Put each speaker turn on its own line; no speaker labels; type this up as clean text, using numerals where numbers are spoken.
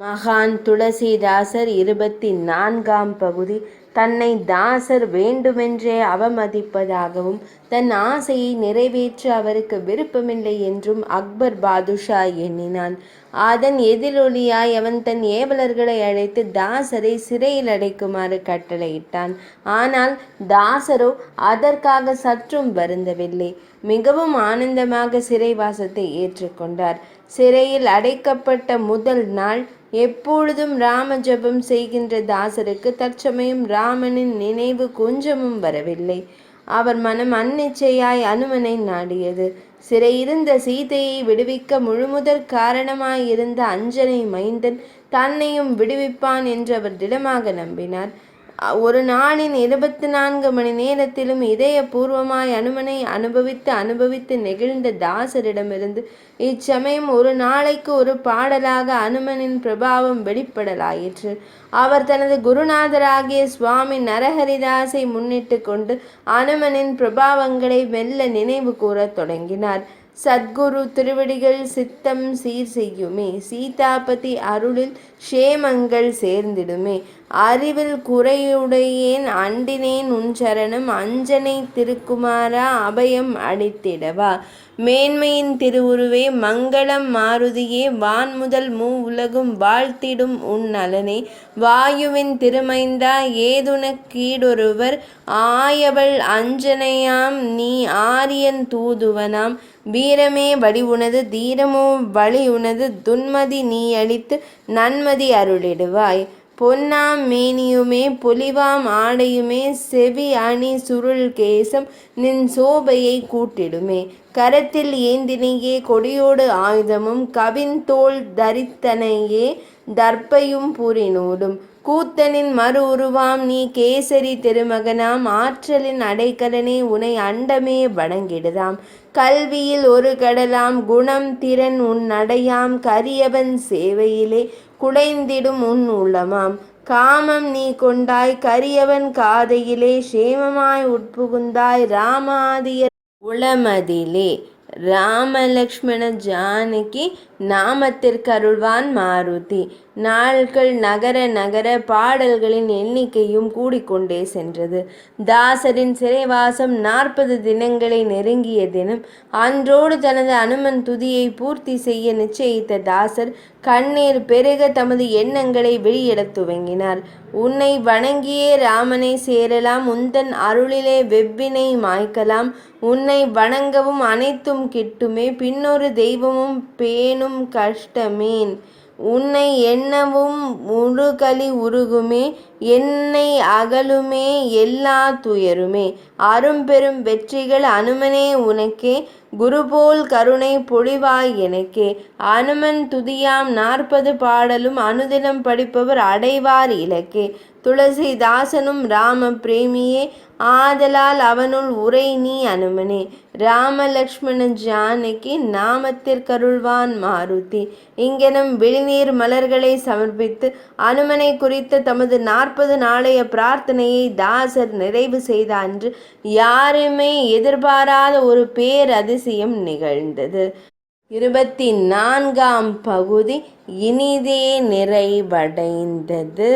மகான் துளசிதாசர் 24ஆம் பகுதி. தன்னை தாசர் வேண்டுமென்றே அவமதிப்பதாகவும் தன் ஆசையை நிறைவேற்ற அவருக்கு விருப்பமில்லை என்றும் அக்பர் பாதுஷா எண்ணினான். அதன் எதிரொலியாய் அவன் தன் ஏவலர்களை அழைத்து தாசரை சிறையில் அடைக்குமாறு கட்டளையிட்டான். ஆனால் தாசரோ அதற்காக சற்றும் வருந்தவில்லை. மிகவும் ஆனந்தமாக சிறைவாசத்தை ஏற்றுக்கொண்டார். சிறையில் அடைக்கப்பட்ட முதல் நாள் எப்பொழுதும் ராம ஜபம் செய்கின்ற தாசருக்கு தற்சமயம் ராமனின் நினைவு கொஞ்சமும் வரவில்லை. அவர் மனம் அந்நிச்சையாய் அனுமனை நாடியது. சிறையிருந்த சீதையை விடுவிக்க முழுமுதற் காரணமாயிருந்த அஞ்சனை மைந்தன் தன்னையும் விடுவிப்பான் என்று அவர் திடமாக நம்பினார். ஒரு நாளின் 24 மணி நேரத்திலும் இதயபூர்வமாய் அனுமனை அனுபவித்து நெகிழ்ந்த தாசரிடமிருந்து இச்சமயம் ஒரு நாளைக்கு ஒரு பாடலாக அனுமனின் பிரபாவம் வெளிப்படலாயிற்று. அவர் தனது குருநாதராகிய சுவாமி நரஹரிதாஸை முன்னிட்டு கொண்டு அனுமனின் பிரபாவங்களை மெல்ல நினைவு கூறத் தொடங்கினார். சத்குரு திருவடிகள் சித்தம் சீர் செய்யுமே, சீதாபதி அருளில் க்ஷேமங்கள் சேர்ந்திடுமே, அறிவில் குறையுடையேன் அண்டினேன் உன் சரணம், அஞ்சனை திருக்குமாரா அபயம் அளித்திடவா, மேன்மையின் திருவுருவே மங்களம் மாருதியே, வான்முதல் உலகும் வாழ்த்திடும் உன் நலனே, வாயுவின் திருமைந்தா ஏதுனக்கீடொருவர் ஆயவள் அஞ்சனையாம் நீ ஆரியன் தூதுவனாம், வீரமே வடிவுனது தீரமோ வழியுனது துன்மதி நீ அளித்து நன்மதி அருளிடுவாய், பொன்னாம் மேனியுமே பொலிவாம் ஆடையுமே செவி அணி சுருள் கேசம் நின் சோபையை கூட்டிடுமே, கரத்தில் ஏந்தினையே கொடியோடு ஆயுதமும் கவின்தோள் தரித்தனையே தர்ப்பையும் பூரினூடும், கூத்தனின் மறு உருவாம் நீ கேசரி திருமகனாம் ஆற்றலின் அடைக்கலனே உனை அண்டமே வணங்கிடுதாம், கல்வியில் ஒரு கடலாம் குணம் திறன் உன் நடையாம் கரியவன் சேவையிலே குடைந்திடும் உன் உள்ளமாம், காமம் நீ கொண்டாய் கரியவன் காதையிலே சேமமாய் உட்புகுந்தாய் ராமாதியர் உளமதிலே, ராமலக்ஷ்மண ஜானகி நாமத்திற்கருள்வான் மாருதி. நாட்கள் நகர நகர பாடல்களின் எண்ணிக்கையும் கூடிக்கொண்டே சென்றது. தாசரின் சிறைவாசம் 40 தினங்களை நெருங்கிய தினம் அன்றோடு தனது அனுமன் துதியை பூர்த்தி செய்ய நிச்சயித்த தாசர் கண்ணீர் பெருக தமது எண்ணங்களை வெளியிடத் துவங்கினார். உன்னை வணங்கியே ராமனை சேரலாம், உந்தன் அருளிலே வெவ்வினை மாய்க்கலாம், உன்னை வணங்கவும் அனைத்தும் கிட்டுமே, பின்னொரு தெய்வமும் பேணும் கஷ்டமேன், உன்னை எண்ணவும் முழுகலி உருகுமே, என்னை அகலுமே எல்லா துயருமே, அரும்பெரும் வெற்றிகள் அனுமனே உனக்கே, குருபோல் கருணை பொழிவாய் எனக்கே, அனுமன் துதியாம் 40 பாடலும் அனுதினம் படிப்பவர் அடைவார் இலக்கே, துளசிதாசனும் ராம பிரேமியே ஆதலால் அவனுள் உரை நீ அனுமனே, ராமலக்ஷ்மண ஜானகி நாமத்திற்கருள்வான் மாருதி. இங்கெனும் விழிநீர் மலர்களை சமர்ப்பித்து அனுமனை குறித்த தமது 40 நாளைய பிரார்த்தனையை தாசர் நிறைவு செய்த அன்று யாருமே எதிர்பாராத ஒரு பேரதிசயம் நிகழ்ந்தது. 24ஆம் பகுதி இனிதே நிறைவடைந்தது.